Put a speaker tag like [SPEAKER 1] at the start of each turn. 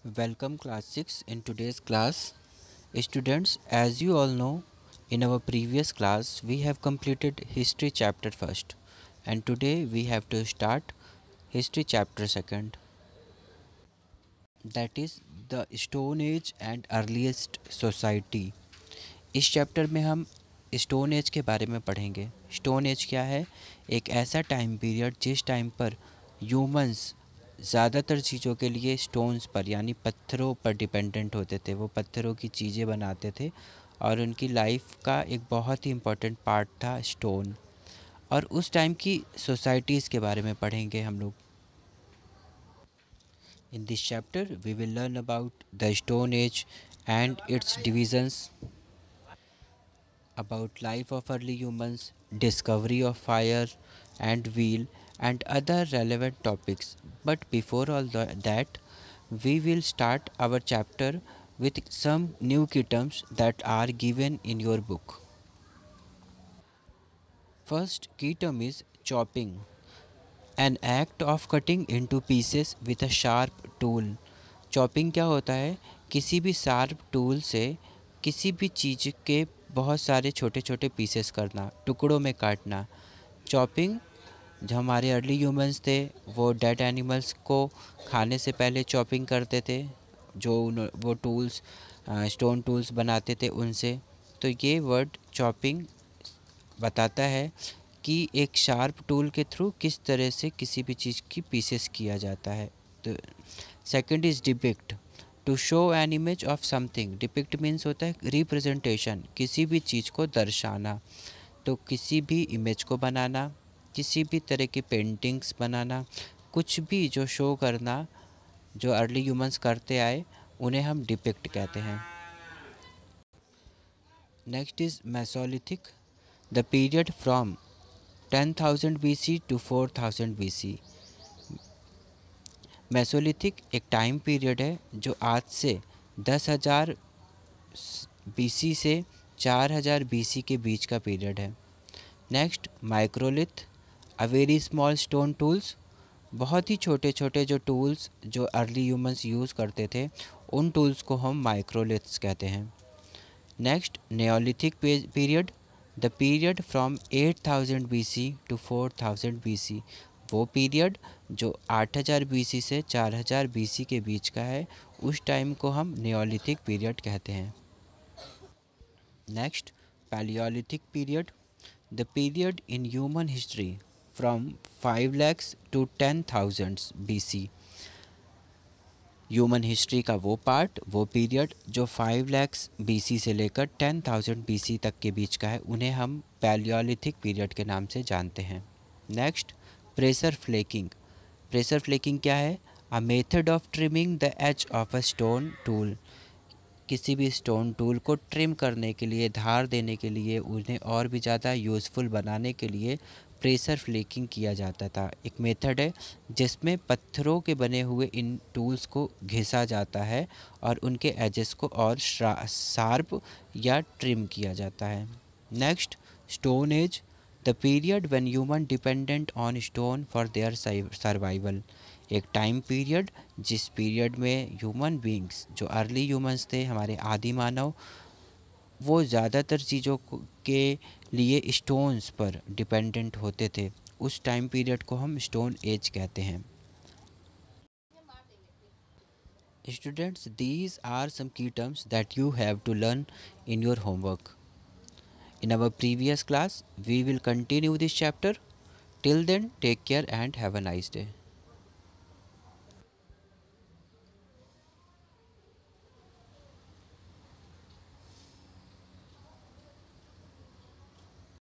[SPEAKER 1] Welcome class 6 in today's class. Students, as you all know, in our previous class we have completed history chapter first and today we have to start history chapter second, that is the Stone Age and earliest society. इस chapter में हम stone age के बारे में पढ़ेंगे। Stone age क्या है? एक ऐसा टाइम पीरियड जिस टाइम पर ह्यूमंस ज़्यादातर चीज़ों के लिए स्टोन्स पर यानी पत्थरों पर डिपेंडेंट होते थे। वो पत्थरों की चीज़ें बनाते थे और उनकी लाइफ का एक बहुत ही इम्पोर्टेंट पार्ट था स्टोन। और उस टाइम की सोसाइटीज़ के बारे में पढ़ेंगे हम लोग। In this chapter we will learn about the stone age and its divisions, about life of early humans, discovery of fire and wheel and other relevant topics. But before all that, we will start our chapter with some new key terms that are given in your book. First key term is chopping, an act of cutting into pieces with a sharp tool. Chopping क्या होता है? किसी भी sharp tool से किसी भी चीज़ के बहुत सारे छोटे छोटे पीसेस करना, टुकड़ों में काटना। चॉपिंग, जो हमारे अर्ली ह्यूमंस थे वो डेड एनिमल्स को खाने से पहले चॉपिंग करते थे, जो वो टूल्स स्टोन टूल्स बनाते थे उनसे। तो ये वर्ड चॉपिंग बताता है कि एक शार्प टूल के थ्रू किस तरह से किसी भी चीज़ की पीसेस किया जाता है। तो second is depict, to show an image of something. Depict means होता है रिप्रेजेंटेशन, किसी भी चीज़ को दर्शाना। तो किसी भी इमेज को बनाना, किसी भी तरह की पेंटिंग्स बनाना, कुछ भी जो शो करना, जो अर्ली ह्यूमंस करते आए उन्हें हम डिपिक्ट कहते हैं। Next is Mesolithic, the period from 10,000 BC to 4,000 BC। Mesolithic एक टाइम पीरियड है जो आज से 10,000 BC से 4,000 BC के बीच का पीरियड है। Next microlith, a very small stone tools, बहुत ही छोटे छोटे जो टूल्स जो अर्ली ह्यूमंस यूज़ करते थे उन टूल्स को हम माइक्रोलिथ्स कहते हैं। Next Neolithic period, the period from 8,000 BC to 4,000 BC। वो पीरियड जो 8,000 BC से 4,000 BC के बीच का है, उस टाइम को हम नियोलिथिक पीरियड कहते हैं। Next Palaeolithic period, the period in human history from 5 lakhs to 10,000 BC। Human history का वो पार्ट, वो पीरियड जो 5 lakhs BC से लेकर 10,000 BC तक के बीच का है, उन्हें हम पैलियोलिथिक पीरियड के नाम से जानते हैं। Next pressure flaking, pressure flaking क्या है? A method of trimming the edge of a stone tool. किसी भी स्टोन टूल को ट्रिम करने के लिए, धार देने के लिए, उन्हें और भी ज़्यादा यूज़फुल बनाने के लिए प्रेशर फ्लेकिंग किया जाता था। एक मेथड है जिसमें पत्थरों के बने हुए इन टूल्स को घिसा जाता है और उनके एजेस को और शार्प या ट्रिम किया जाता है। Next stone age, the period when human dependent on stone for their survival. एक टाइम पीरियड जिस पीरियड में ह्यूमन बींग्स, जो अर्ली ह्यूमंस थे, हमारे आदि मानव, वो ज़्यादातर चीज़ों के लिए स्टोन्स पर डिपेंडेंट होते थे। उस टाइम पीरियड को हम स्टोन एज कहते हैं। Students, these are some key terms that you have to learn in your homework. In our previous class, we will continue this chapter. Till then, take care and have a nice day.